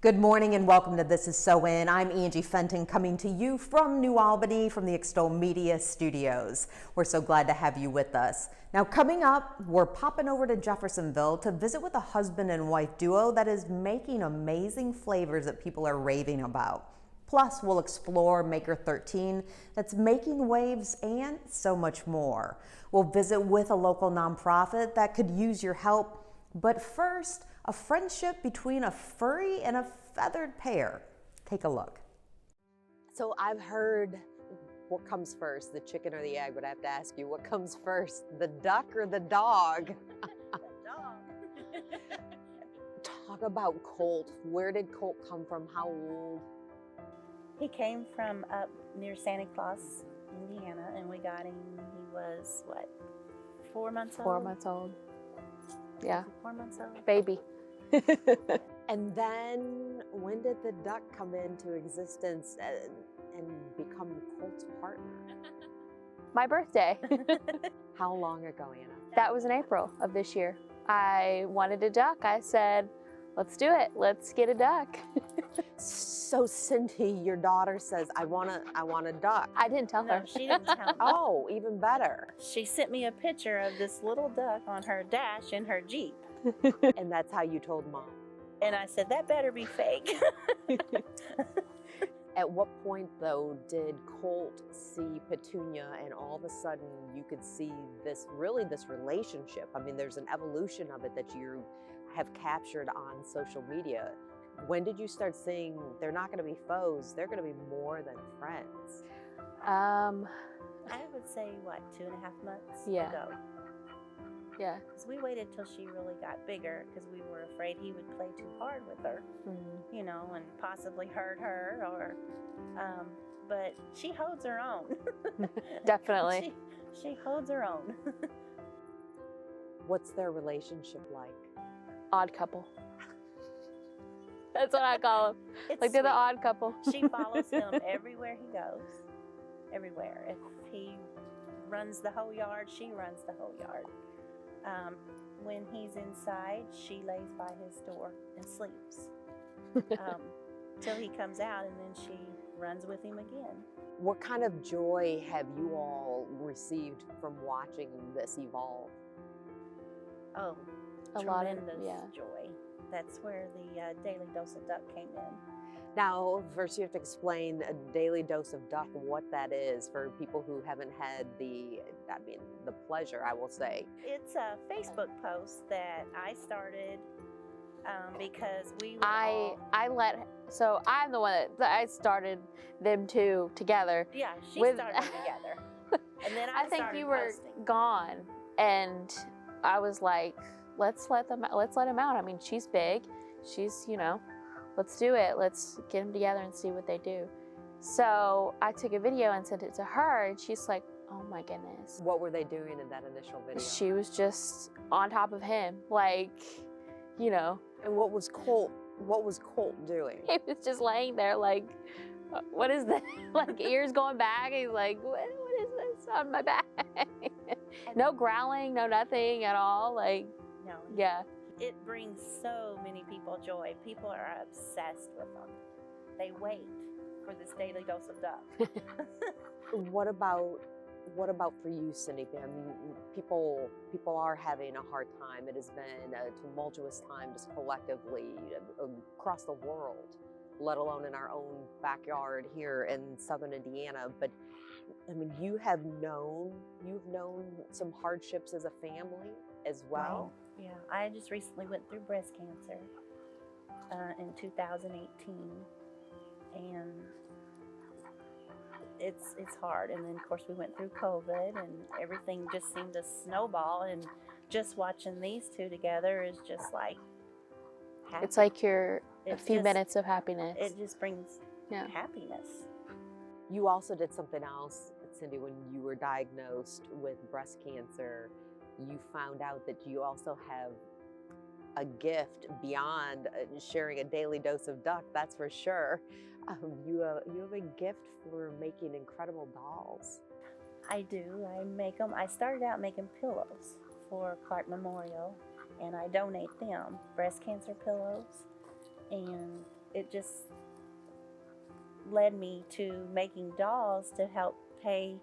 Good morning and welcome to This is SoIN. I'm Angie Fenton coming to you from New Albany from the Extol Media Studios. We're so glad to have you with us. Now coming up, we're popping over to Jeffersonville to visit with a husband and wife duo that is making amazing flavors that people are raving about. Plus, we'll explore Maker 13 that's making waves and so much more. We'll visit with a local nonprofit that could use your help. But first, a friendship between a furry and a feathered pair. Take a look. So I've heard what comes first, the chicken or the egg, but I have to ask you, what comes first, the duck or the dog? The dog. Talk about Colt. Where did Colt come from? How old? He came from up near Santa Claus, Indiana, and we got him, he was, what, 4 months old? 4 months old. Yeah. 4 months old? Baby. And then when did the duck come into existence and become Colt's partner? My birthday. How long ago, Anna? That was in April of this year. I wanted a duck. I said, let's do it. Let's get a duck. So Cindy, your daughter says, I want a duck. I didn't tell her. No, she didn't tell me. Oh, even better. She sent me a picture of this little duck on her dash in her Jeep. And that's how you told Mom. And I said, that better be fake. At what point, though, did Colt see Petunia and all of a sudden you could see this relationship? I mean, there's an evolution of it that you have captured on social media. When did you start seeing they're not going to be foes, they're going to be more than friends? I would say, what, 2.5 months ago? Yeah. Because we waited till she really got bigger because we were afraid he would play too hard with her, you know, and possibly hurt her or, but she holds her own. Definitely. She holds her own. What's their relationship like? Odd couple. That's what I call them. It's Like they're the sweet. odd couple. She follows him everywhere he goes. Everywhere. If he runs the whole yard, she runs the whole yard. When he's inside, she lays by his door and sleeps till he comes out, and then she runs with him again. What kind of joy have you all received from watching this evolve? Oh, A lot of, tremendous yeah. joy. That's where the Daily Dose of Duck came in. Now, first you have to explain a daily dose of duck, what that is for people who haven't had the pleasure, I will say. It's a Facebook post that I started because we were so I'm the one that I started them two together. Yeah, she with- started together. And then I think started you were posting. gone, and I was like, let's let him out. I mean, she's big. She's, you know, let's do it. Let's get them together and see what they do. So I took a video and sent it to her, and she's like, oh my goodness. What were they doing in that initial video? She was just on top of him, like, you know. And what was Colt doing? He was just laying there like, what is that? Like ears going back. He's like, what is this on my back? No growling, no nothing at all. Like, No. yeah. It brings so many people joy. People are obsessed with them. They wait for this daily dose of duck. What about for you, Cindy? I mean, people are having a hard time. It has been a tumultuous time just collectively across the world, let alone in our own backyard here in southern Indiana. But I mean, you've known some hardships as a family as well. Right. Yeah, I just recently went through breast cancer in 2018, and it's hard. And then of course we went through COVID, and everything just seemed to snowball. And just watching these two together is just like happy. It's like a few just- minutes of happiness. It just brings happiness. You also did something else, Cindy, when you were diagnosed with breast cancer. You found out that you also have a gift beyond sharing a daily dose of duck, that's for sure. You have a gift for making incredible dolls. I do. I make them. I started out making pillows for Clark Memorial, and I donate them, breast cancer pillows. And it just led me to making dolls to help pay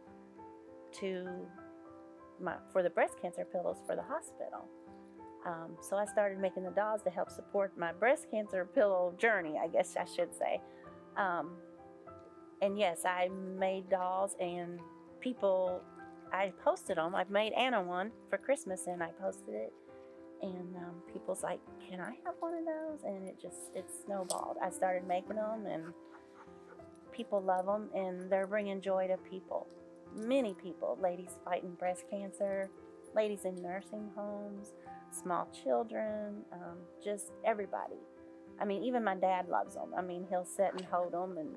for the breast cancer pillows for the hospital. So I started making the dolls to help support my breast cancer pillow journey, I guess I should say. And yes, I made dolls, and I posted them. I've made Anna one for Christmas, and I posted it. And people's like, can I have one of those? And it snowballed. I started making them, and people love them, and they're bringing joy to people. Many people, ladies fighting breast cancer, ladies in nursing homes, small children, just everybody. I mean, even my dad loves them. I mean, he'll sit and hold them and,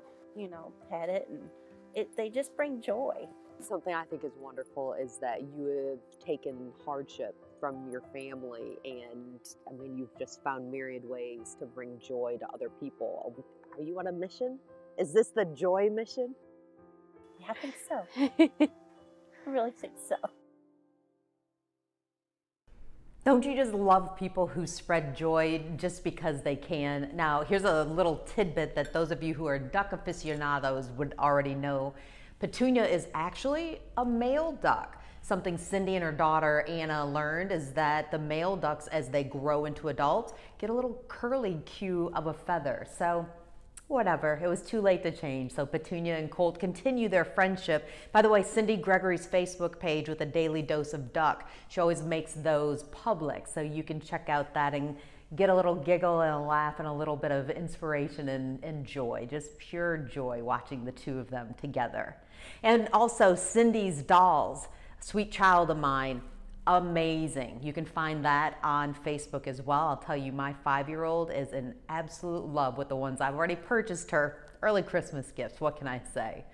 pet it, and they just bring joy. Something I think is wonderful is that you have taken hardship from your family, and I mean, you've just found myriad ways to bring joy to other people. Are you on a mission? Is this the joy mission? Yeah, I think so. I really think so. Don't you just love people who spread joy just because they can? Now, here's a little tidbit that those of you who are duck aficionados would already know. Petunia is actually a male duck. Something Cindy and her daughter Anna learned is that the male ducks, as they grow into adults, get a little curly cue of a feather. So whatever, it was too late to change. So Petunia and Colt continue their friendship. By the way, Cindy Gregory's Facebook page with a daily dose of duck, she always makes those public. So you can check out that and get a little giggle and a laugh and a little bit of inspiration and joy, just pure joy watching the two of them together. And also Cindy's dolls, Sweet Child of Mine, amazing. You can find that on Facebook as well. I'll tell you, my 5-year-old is in absolute love with the ones I've already purchased her. Early Christmas gifts, what can I say?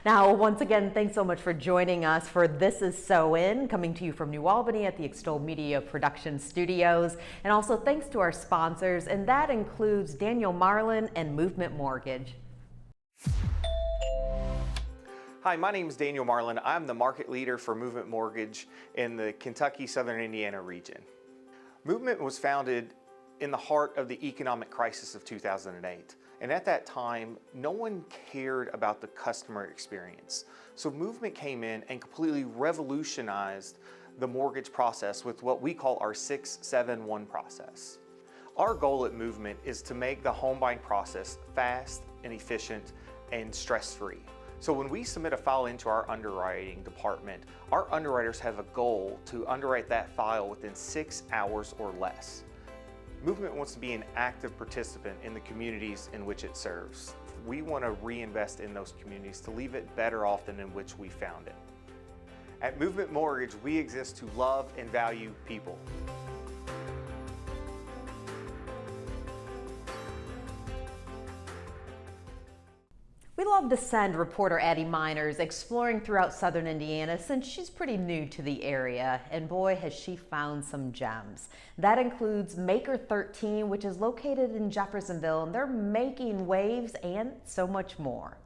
Now, once again, thanks so much for joining us for This Is SoIN, coming to you from New Albany at the Extol Media Production Studios. And also thanks to our sponsors, and that includes Daniel Marlin and Movement Mortgage. Hi, my name is Daniel Marlin. I'm the market leader for Movement Mortgage in the Kentucky, Southern Indiana region. Movement was founded in the heart of the economic crisis of 2008. And at that time, no one cared about the customer experience. So Movement came in and completely revolutionized the mortgage process with what we call our 6-7-1 process. Our goal at Movement is to make the home buying process fast and efficient and stress-free. So when we submit a file into our underwriting department, our underwriters have a goal to underwrite that file within 6 hours or less. Movement wants to be an active participant in the communities in which it serves. We want to reinvest in those communities to leave it better off than in which we found it. At Movement Mortgage, we exist to love and value people. We love to send reporter Addie Miners exploring throughout Southern Indiana since she's pretty new to the area, and boy has she found some gems. That includes Maker 13, which is located in Jeffersonville, and they're making waves and so much more.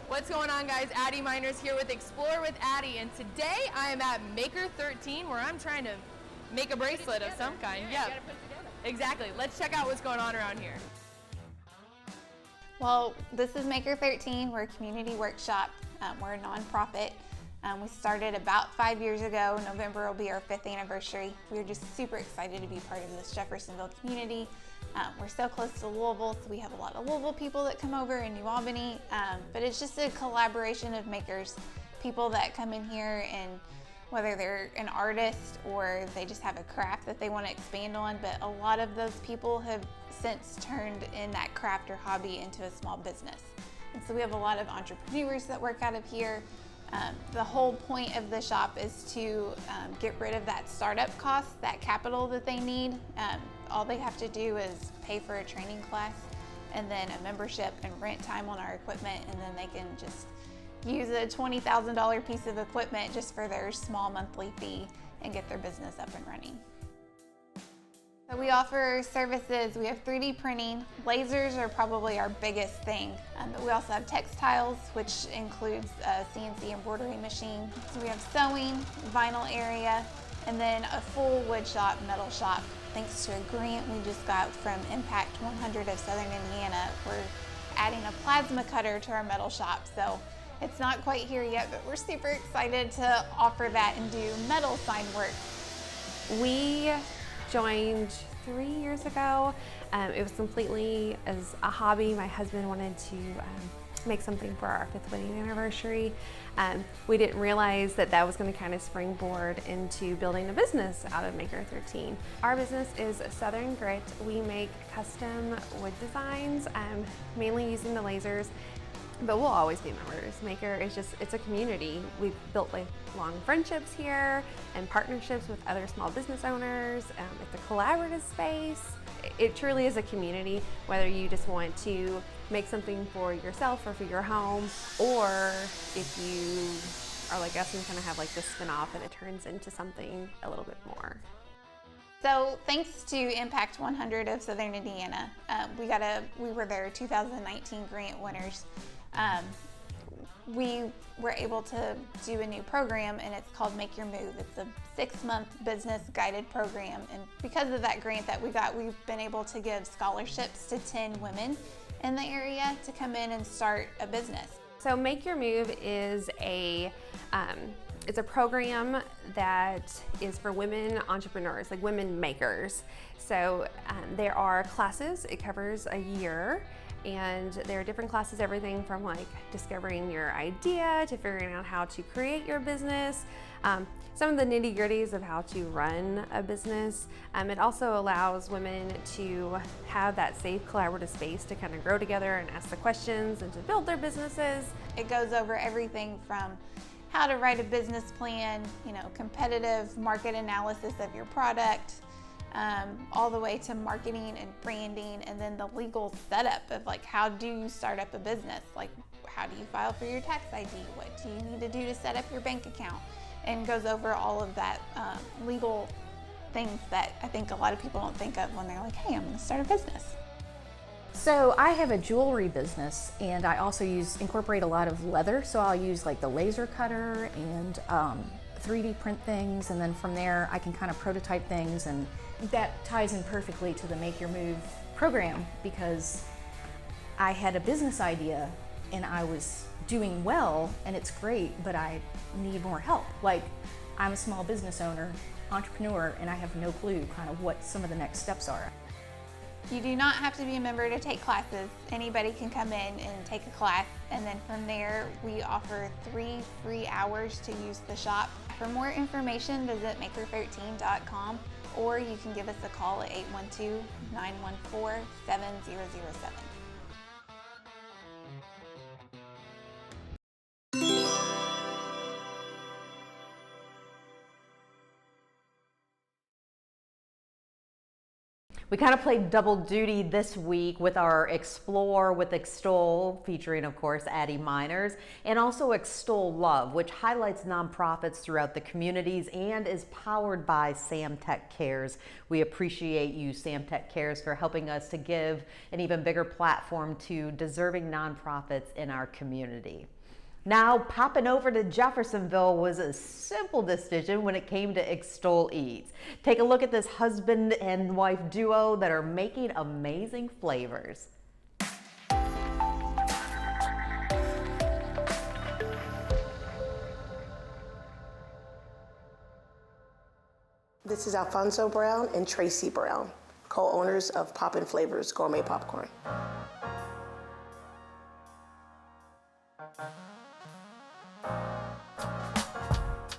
What's going on, guys? Addie Miners here with Explore with Addie, and today I am at Maker 13 where I'm trying to make a bracelet of some kind. Yeah, exactly. Let's check out what's going on around here. Well, this is Maker 13. We're a community workshop. We're a nonprofit. We started about 5 years ago. November will be our 5th anniversary. We're just super excited to be part of this Jeffersonville community. We're so close to Louisville, so we have a lot of Louisville people that come over in New Albany. But it's just a collaboration of makers, people that come in here, and whether they're an artist or they just have a craft that they want to expand on, but a lot of those people have since turned in that craft or hobby into a small business. And so we have a lot of entrepreneurs that work out of here. The whole point of the shop is to get rid of that startup cost, that capital that they need. All they have to do is pay for a training class and then a membership and rent time on our equipment, and then they can just use a $20,000 piece of equipment just for their small monthly fee and get their business up and running. So we offer services. We have 3D printing. Lasers are probably our biggest thing. But we also have textiles, which includes a CNC embroidery machine. So we have sewing, vinyl area, and then a full wood shop, metal shop. thanks to a grant we just got from Impact 100 of Southern Indiana. We're adding a plasma cutter to our metal shop. So it's not quite here yet, but we're super excited to offer that and do metal sign work. We joined 3 years ago. It was completely as a hobby. My husband wanted to make something for our 5th wedding anniversary. We didn't realize that that was going to kind of springboard into building a business out of Maker 13. Our business is Southern Grit. We make custom wood designs, mainly using the lasers, but we'll always be members. Maker is just, it's a community. We've built lifelong friendships here and partnerships with other small business owners. It's a collaborative space. It truly is a community, whether you just want to make something for yourself or for your home, or if you are like us and kind of have like this spin-off and it turns into something a little bit more. So thanks to Impact 100 of Southern Indiana, we were their 2019 grant winners. We were able to do a new program, and it's called Make Your Move. It's a 6-month business guided program, and because of that grant that we got, we've been able to give scholarships to 10 women in the area to come in and start a business. So Make Your Move is it's a program that is for women entrepreneurs, like women makers. So there are classes. It covers a year. And there are different classes, everything from like discovering your idea to figuring out how to create your business, some of the nitty gritties of how to run a business. It also allows women to have that safe collaborative space to kind of grow together and ask the questions and to build their businesses. It goes over everything from how to write a business plan, competitive market analysis of your product, all the way to marketing and branding, and then the legal setup of like, how do you start up a business? Like, how do you file for your tax ID? What do you need to do to set up your bank account? And goes over all of that legal things that I think a lot of people don't think of when they're like, hey, I'm gonna start a business. So I have a jewelry business, and I also incorporate a lot of leather. So I'll use like the laser cutter and 3D print things, and then from there I can kind of prototype things, and that ties in perfectly to the Make Your Move program, because I had a business idea and I was doing well and it's great, but I need more help. Like, I'm a small business owner, entrepreneur, and I have no clue kind of what some of the next steps are. You do not have to be a member to take classes. Anybody can come in and take a class, and then from there we offer 3 free hours to use the shop. For more information, visit maker13.com, or you can give us a call at 812-914-7007. We kind of played double duty this week with our Explore with Extol, featuring, of course, Addie Miners, and also Extol Love, which highlights nonprofits throughout the communities and is powered by Samtech Cares. We appreciate you, Samtech Cares, for helping us to give an even bigger platform to deserving nonprofits in our community. Now, popping over to Jeffersonville was a simple decision when it came to Extol Eats. Take a look at this husband and wife duo that are making amazing flavors. This is Alfonso Brown and Tracy Brown, co-owners of Poppin' Flavors Gourmet Popcorn.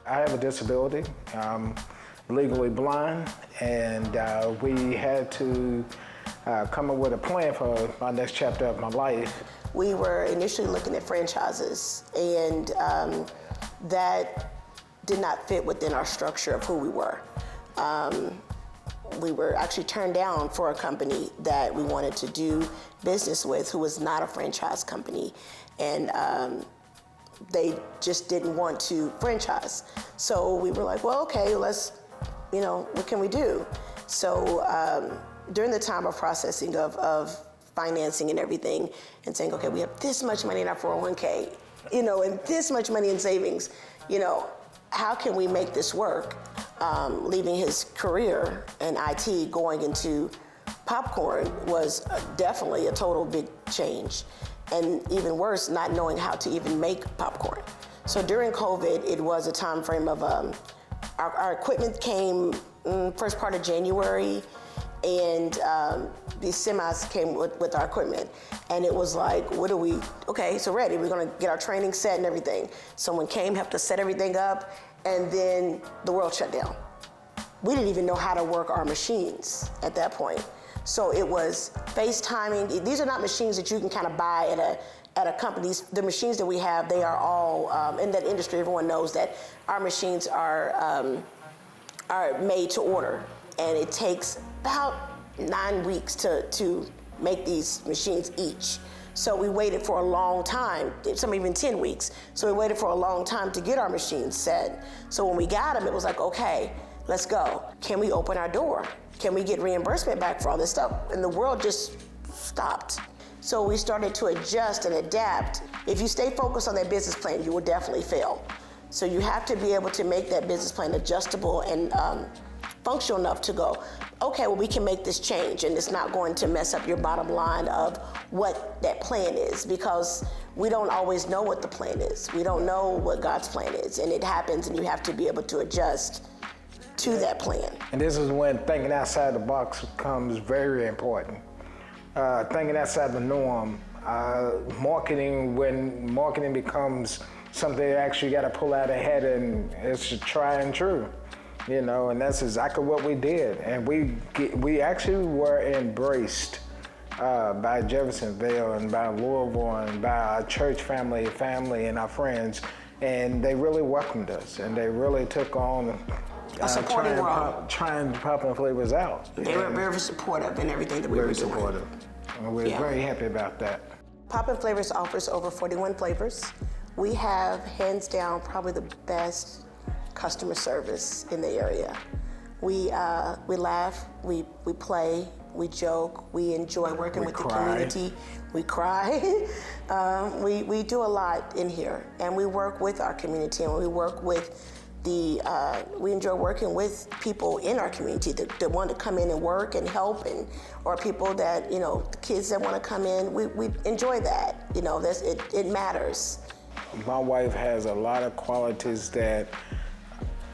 I have a disability. I'm legally blind, and we had to come up with a plan for my next chapter of my life. We were initially looking at franchises, and that did not fit within our structure of who we were. We were actually turned down for a company that we wanted to do business with who was not a franchise company, and they just didn't want to franchise. So we were like, well, okay, let's, what can we do? So during the time of processing of financing and everything, and saying, okay, we have this much money in our 401k, and this much money in savings, how can we make this work? leaving his career in IT, going into popcorn was definitely a total big change. And even worse, not knowing how to even make popcorn. So during COVID, it was a time frame of, our equipment came first part of January, and these semis came with our equipment. And it was like, okay, so ready, we're gonna get our training set and everything. Someone came, helped us set everything up, and then the world shut down. We didn't even know how to work our machines at that point. So it was FaceTiming. These are not machines that you can kind of buy at a company. The machines that we have, they are all in that industry. Everyone knows that our machines are made to order, and it takes about 9 weeks to make these machines each. So we waited for a long time, some even 10 weeks. So we waited for a long time to get our machines set. So when we got them, it was like, okay, let's go. Can we open our door? Can we get reimbursement back for all this stuff? And the world just stopped. So we started to adjust and adapt. If you stay focused on that business plan, you will definitely fail. So you have to be able to make that business plan adjustable and functional enough to go, okay, well, we can make this change, and it's not going to mess up your bottom line of what that plan is, because we don't always know what the plan is. We don't know what God's plan is, and it happens, and you have to be able to adjust to that plan. And this is when thinking outside the box becomes very important. Thinking outside the norm. Marketing, when marketing becomes something you actually got to pull out ahead, and it's a try and true, you know, and that's exactly what we did. And we actually were embraced by Jeffersonville and by Louisville and by our church family and our friends, and they really welcomed us, and they really took on trying Poppin' Flavors out. They were very supportive in everything that we were doing. Very supportive. And we're very happy about that. Poppin' Flavors offers over 41 flavors. We have, hands down, probably the best customer service in the area. We laugh, we play, we joke, we enjoy working with the community. We cry. We do a lot in here, and we work with our community, and we work with we enjoy working with people in our community that want to come in and work and help, or people that, you know, kids that want to come in. We enjoy that. You know, it matters. My wife has a lot of qualities that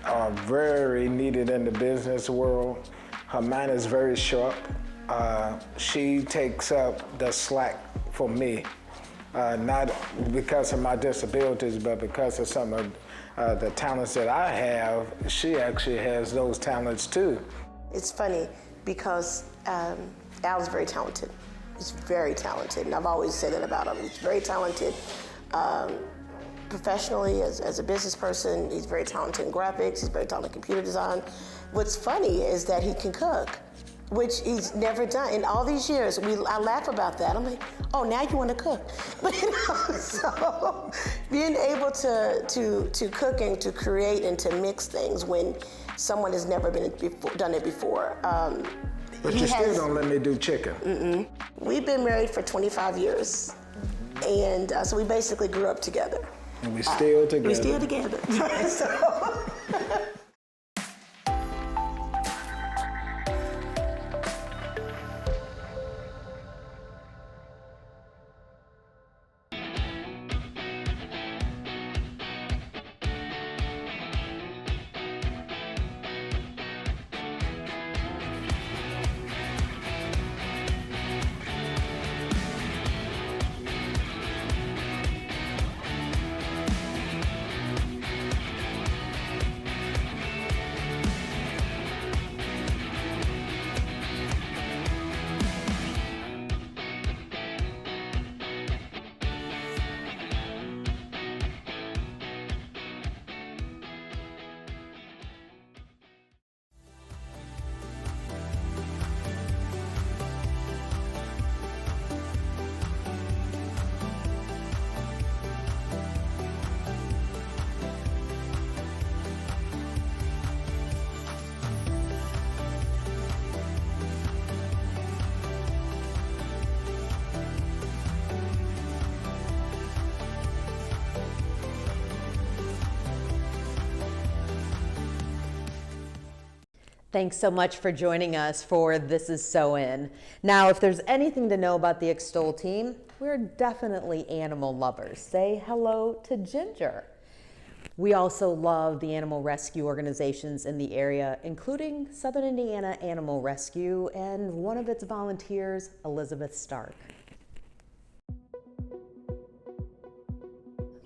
are very needed in the business world. Her mind is very sharp. She takes up the slack for me, not because of my disabilities, but because of some of the talents that I have. She actually has those talents too. It's funny because Al's very talented. He's very talented, and I've always said that about him. He's very talented. Professionally, as a business person, he's very talented in graphics, he's very talented in computer design. What's funny is that he can cook, which he's never done. In all these years, I laugh about that. I'm like, oh, now you want to cook. But you know, so being able to cook and to create and to mix things when someone has never done it before. But you still don't let me do chicken. Mm-mm. We've been married for 25 years. And so we basically grew up together. And we're still together. We're still together. So. Thanks so much for joining us for This Is SoIN. Now, if there's anything to know about the Extol team, we're definitely animal lovers. Say hello to Ginger. We also love the animal rescue organizations in the area, including Southern Indiana Animal Rescue and one of its volunteers, Elizabeth Stark.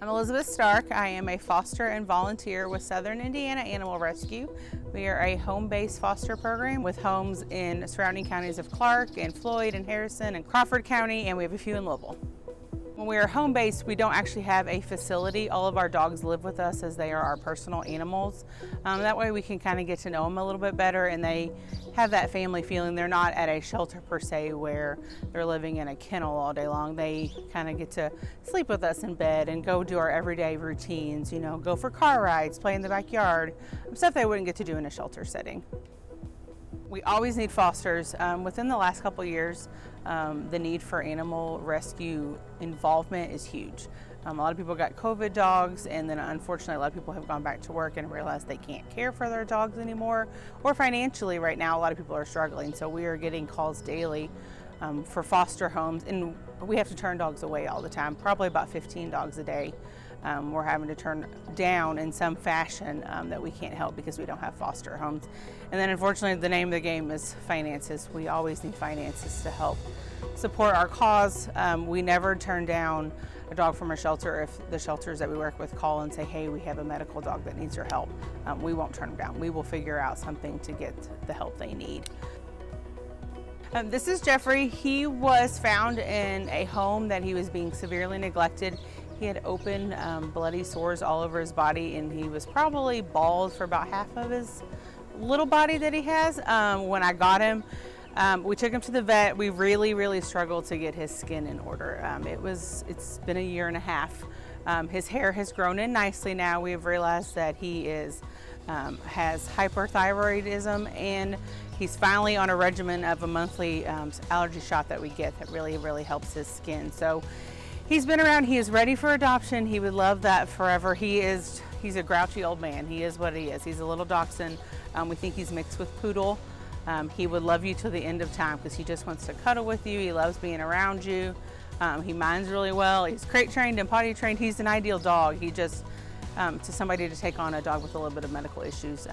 I'm Elizabeth Stark. I am a foster and volunteer with Southern Indiana Animal Rescue. We are a home-based foster program with homes in surrounding counties of Clark and Floyd and Harrison and Crawford County, and we have a few in Louisville. When we are home-based, we don't actually have a facility. All of our dogs live with us as they are our personal animals. That way we can kind of get to know them a little bit better, and they have that family feeling. They're not at a shelter per se where they're living in a kennel all day long. They kind of get to sleep with us in bed and go do our everyday routines, you know, go for car rides, play in the backyard, stuff they wouldn't get to do in a shelter setting. We always need fosters. Within the last couple of years, the need for animal rescue involvement is huge. A lot of people got COVID dogs, and then unfortunately a lot of people have gone back to work and realized they can't care for their dogs anymore, or financially right now a lot of people are struggling. So we are getting calls daily for foster homes, and we have to turn dogs away all the time, probably about 15 dogs a day. We're having to turn down in some fashion that we can't help because we don't have foster homes. And then unfortunately the name of the game is finances. We always need finances to help support our cause. We never turn down a dog from a shelter if the shelters that we work with call and say, hey, we have a medical dog that needs your help. We won't turn them down. We will figure out something to get the help they need. This is Jeffrey. He was found in a home that he was being severely neglected. He had open bloody sores all over his body, and he was probably bald for about half of his little body that he has. When I got him, we took him to the vet. We really struggled to get his skin in order. It's been a year and a half. His hair has grown in nicely now. We have realized that he has hyperthyroidism, and he's finally on a regimen of a monthly allergy shot that we get that really helps his skin. So he's been around. He is ready for adoption. He would love that forever. He's a grouchy old man. He is what he is. He's a little dachshund. We think he's mixed with poodle. He would love you till the end of time because he just wants to cuddle with you. He loves being around you. He minds really well. He's crate trained and potty trained. He's an ideal dog. He just, to somebody to take on a dog with a little bit of medical issues.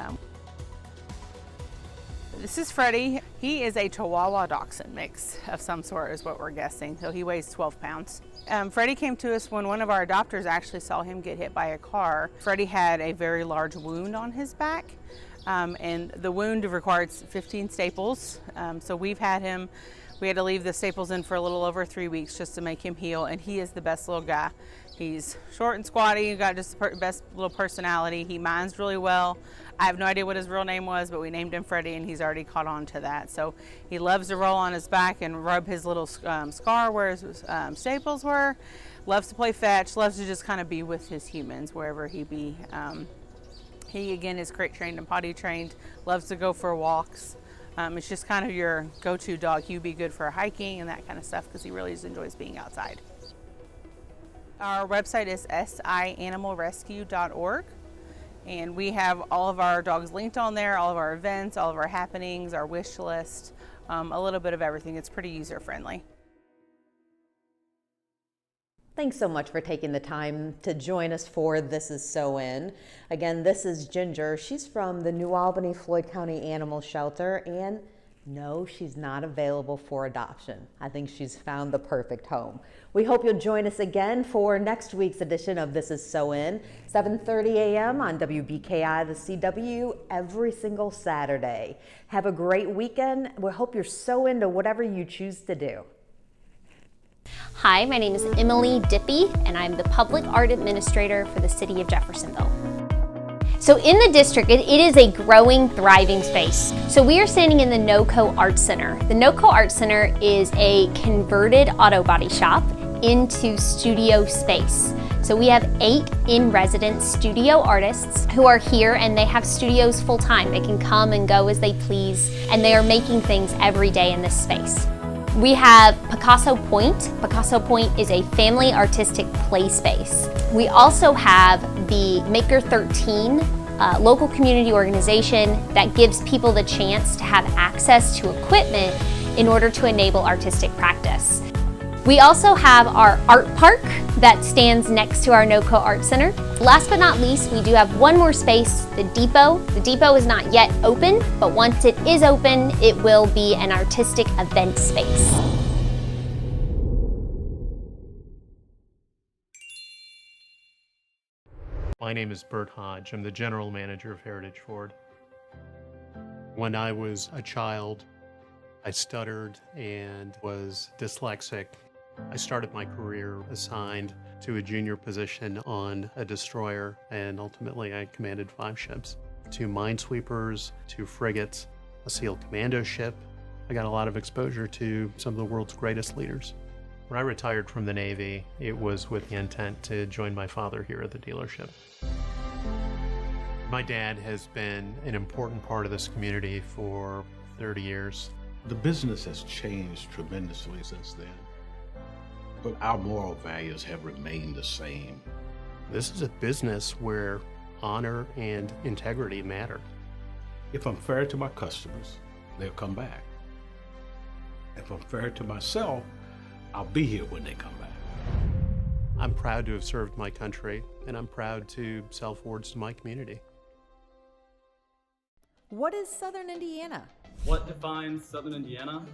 This is Freddie. He is a Chihuahua Dachshund mix of some sort is what we're guessing. So he weighs 12 pounds. Freddie came to us when one of our adopters actually saw him get hit by a car. Freddie had a very large wound on his back, and the wound required 15 staples. So we had to leave the staples in for a little over 3 weeks just to make him heal, and he is the best little guy. He's short and squatty, got just the best little personality. He minds really well. I have no idea what his real name was, but we named him Freddie, and he's already caught on to that. So he loves to roll on his back and rub his little scar where his staples were. Loves to play fetch, loves to just kind of be with his humans wherever he be. He, again, is crate trained and potty trained, loves to go for walks. It's just kind of your go-to dog. He'd be good for hiking and that kind of stuff because he really just enjoys being outside. Our website is SoINanimalrescue.org, and we have all of our dogs linked on there, all of our events, all of our happenings, our wish list, a little bit of everything. It's pretty user-friendly. Thanks so much for taking the time to join us for This Is SoIN. Again, this is Ginger. She's from the New Albany Floyd County Animal Shelter, and no, she's not available for adoption. I think she's found the perfect home. We hope you'll join us again for next week's edition of This Is SoIN, 7:30 a.m. on WBKI, the CW, every single Saturday. Have a great weekend. We hope you're so into whatever you choose to do. Hi, my name is Emily Dippy, and I'm the Public Art Administrator for the City of Jeffersonville. So in the district, it is a growing, thriving space. So we are standing in the Noco Art Center. The Noco Art Center is a converted auto body shop into studio space. So we have 8 in-residence studio artists who are here, and they have studios full-time. They can come and go as they please, and they are making things every day in this space. We have Picasso Point. Picasso Point is a family artistic play space. We also have the Maker 13 local community organization that gives people the chance to have access to equipment in order to enable artistic practice. We also have our art park that stands next to our Noco Art Center. Last but not least, we do have one more space, the depot. The depot is not yet open, but once it is open, it will be an artistic event space. My name is Bert Hodge. I'm the general manager of Heritage Ford. When I was a child, I stuttered and was dyslexic. I started my career assigned to a junior position on a destroyer, and ultimately I commanded 5 ships. 2 minesweepers, 2 frigates, a SEAL commando ship. I got a lot of exposure to some of the world's greatest leaders. When I retired from the Navy, it was with the intent to join my father here at the dealership. My dad has been an important part of this community for 30 years. The business has changed tremendously since then, but our moral values have remained the same. This is a business where honor and integrity matter. If I'm fair to my customers, they'll come back. If I'm fair to myself, I'll be here when they come back. I'm proud to have served my country, and I'm proud to sell Fords to my community. What is Southern Indiana? What defines Southern Indiana?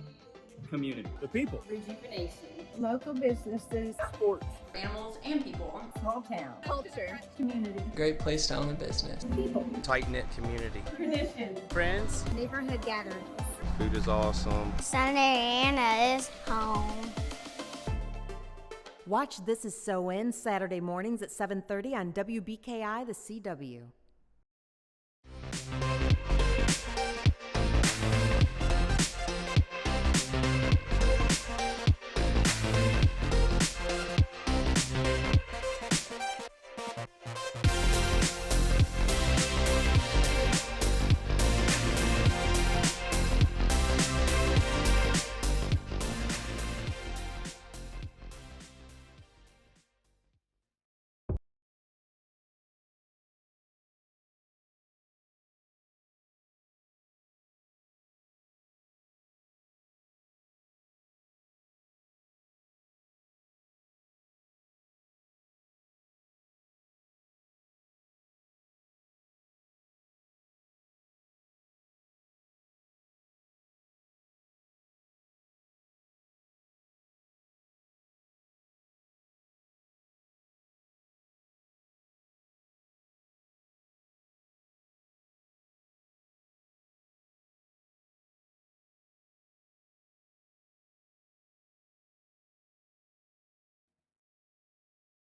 Community. The people. Rejuvenation. Local businesses. Sports. Animals and people. Small town. Culture. Community. Great place to own a business. People. Tight-knit community. Tradition. Friends. Neighborhood gatherings. Food is awesome. Southern Indiana is home. Watch This Is SoIN Saturday mornings at 7:30 on WBKI, the CW.